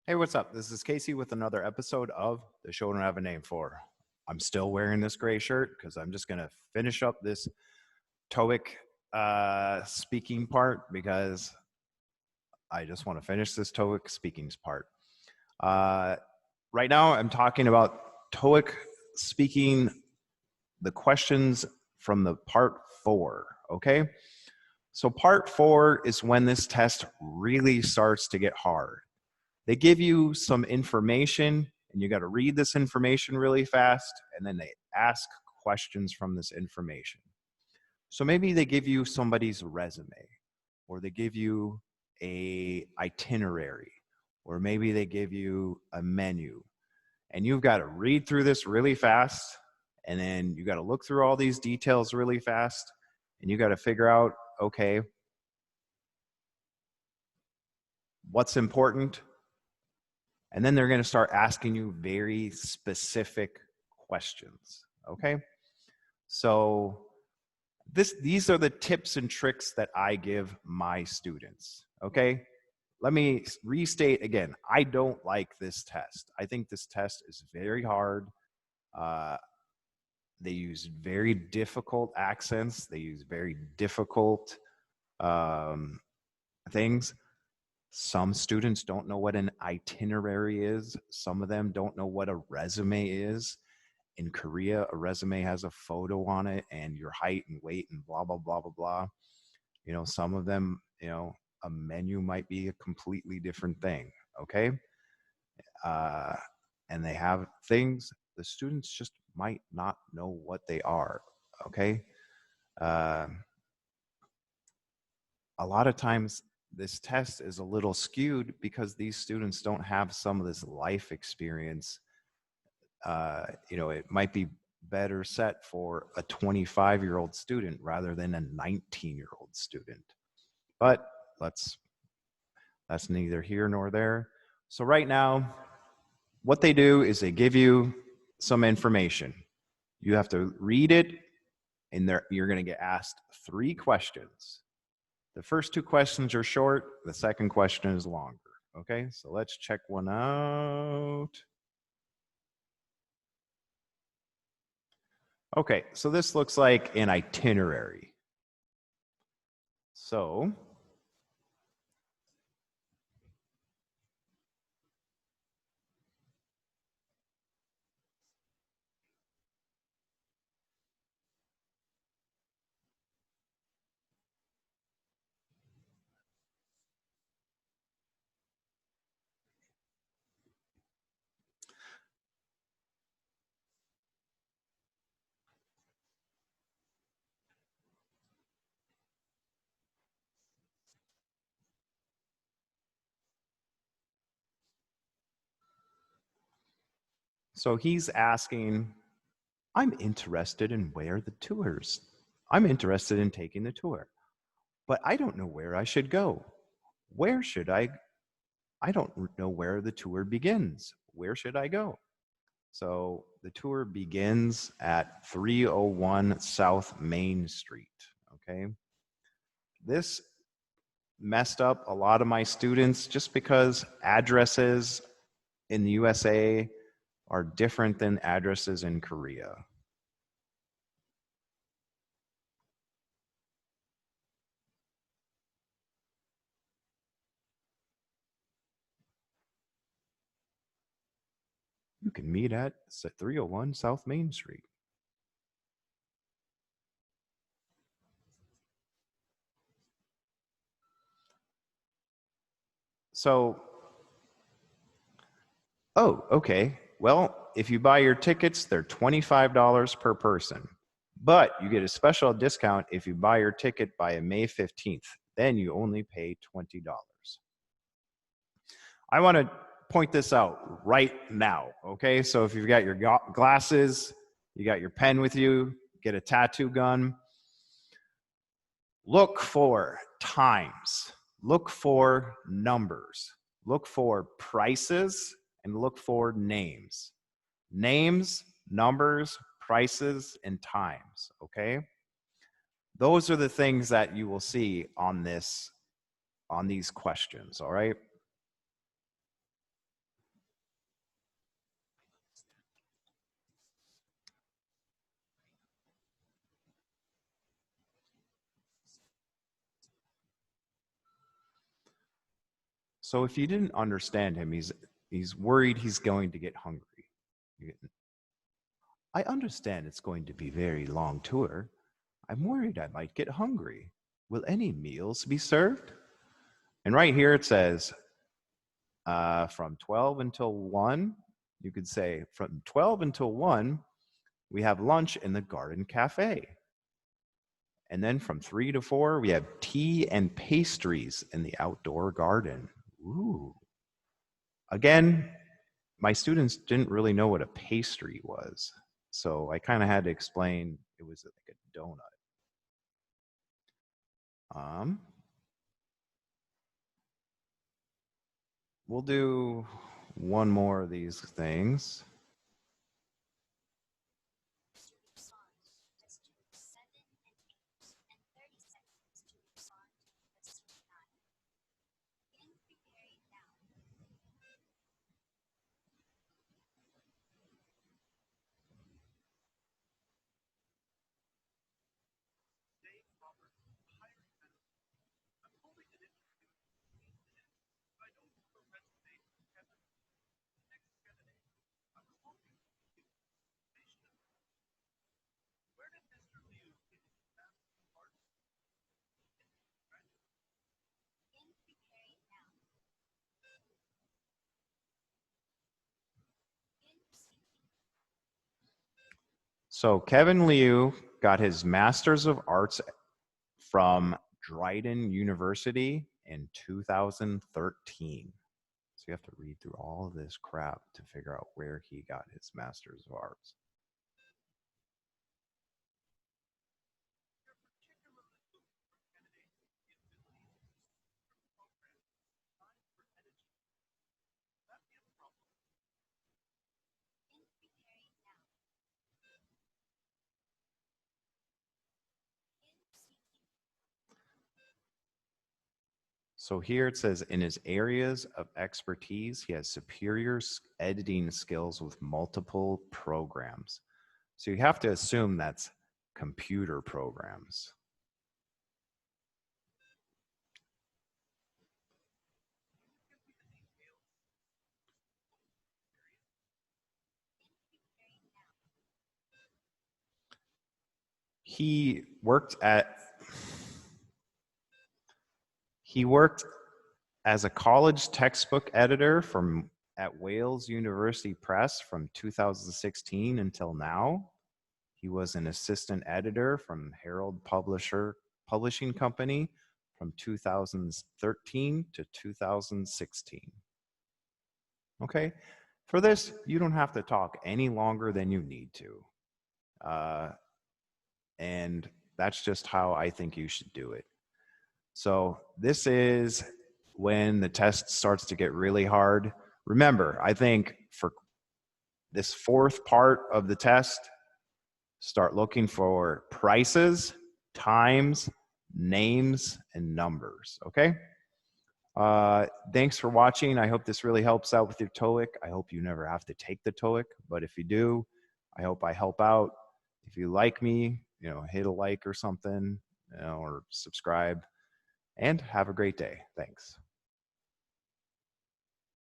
Hey, what's up? This is Casey with another episode of The Show I Don't Have a Name For. I'm still wearing this gray shirt because I'm just going to finish up this TOEIC speaking part because I just want to finish this TOEIC speaking part. Right now, I'm talking about TOEIC speaking, the questions from the part 4, okay? So part 4 is when this test really starts to get hard. They give you some information and you got to read this information really fast, and then they ask questions from this information. So maybe they give you somebody's resume, or they give you a itinerary, or maybe they give you a menu, and you've got to read through this really fast, and then you got to look through all these details really fast, and you got to figure out, okay, what's important. And then they're going to start asking you very specific questions, okay? So these are the tips and tricks that I give my students, okay? Let me restate again. I don't like this test. I think this test is very hard. They use very difficult accents. They use very difficult things. Some students don't know what an itinerary is. Some of them don't know what a resume is. In Korea, a resume has a photo on it and your height and weight and blah, blah, blah, blah, blah. You know, some of them, you know, a menu might be a completely different thing, okay? And they have things, the students just might not know what they are, okay? A lot of times, this test is a little skewed because these students don't have some of this life experience. You know, it might be better set for a 25-year-old student rather than a 19-year-old student. But that's neither here nor there. So right now, what they do is they give you some information. You have to read it, and you're going to get asked 3 questions. The first 2 questions are short. The second question is longer. Okay, so let's check one out. Okay, so this looks like an itinerary. So he's asking, I'm interested in where the tours. I'm interested in taking the tour, but I don't know where I should go. Where should I don't know where the tour begins. Where should I go? So the tour begins at 301 South Main Street, okay? This messed up a lot of my students just because addresses in the USA are different than addresses in Korea. You can meet at 301 South Main Street. So, oh, okay. Well, if you buy your tickets, they're $25 per person. But you get a special discount if you buy your ticket by May 15th. Then you only pay $20. I want to point this out right now, okay? So if you've got your glasses, you got your pen with you, get a tattoo gun, look for times, look for numbers, look for prices, and look for names. Names, numbers, prices, and times, okay? Those are the things that you will see on these questions, all right? So if you didn't understand him, he's worried he's going to get hungry. I understand it's going to be a very long tour. I'm worried I might get hungry. Will any meals be served? And right here it says from 12 until 1, you could say from 12 until 1, we have lunch in the garden cafe. And then from 3 to 4, we have tea and pastries in the outdoor garden. Ooh. Again, my students didn't really know what a pastry was. So I kind of had to explain it was like a donut. We'll do one more of these things. So Kevin Liu got his Master's of Arts from Dryden University in 2013. So you have to read through all of this crap to figure out where he got his Master's of Arts. So here it says in his areas of expertise, he has superior editing skills with multiple programs. So you have to assume that's computer programs. He worked as a college textbook editor at Wales University Press from 2016 until now. He was an assistant editor from Herald Publishing Company from 2013 to 2016. Okay, for this, you don't have to talk any longer than you need to. And that's just how I think you should do it. So this is when the test starts to get really hard. Remember, I think for this fourth part of the test, start looking for prices, times, names, and numbers, okay? Thanks for watching. I hope this really helps out with your TOEIC. I hope you never have to take the TOEIC, but if you do, I hope I help out. If you like me, hit a like or something, or subscribe, and have a great day. Thanks.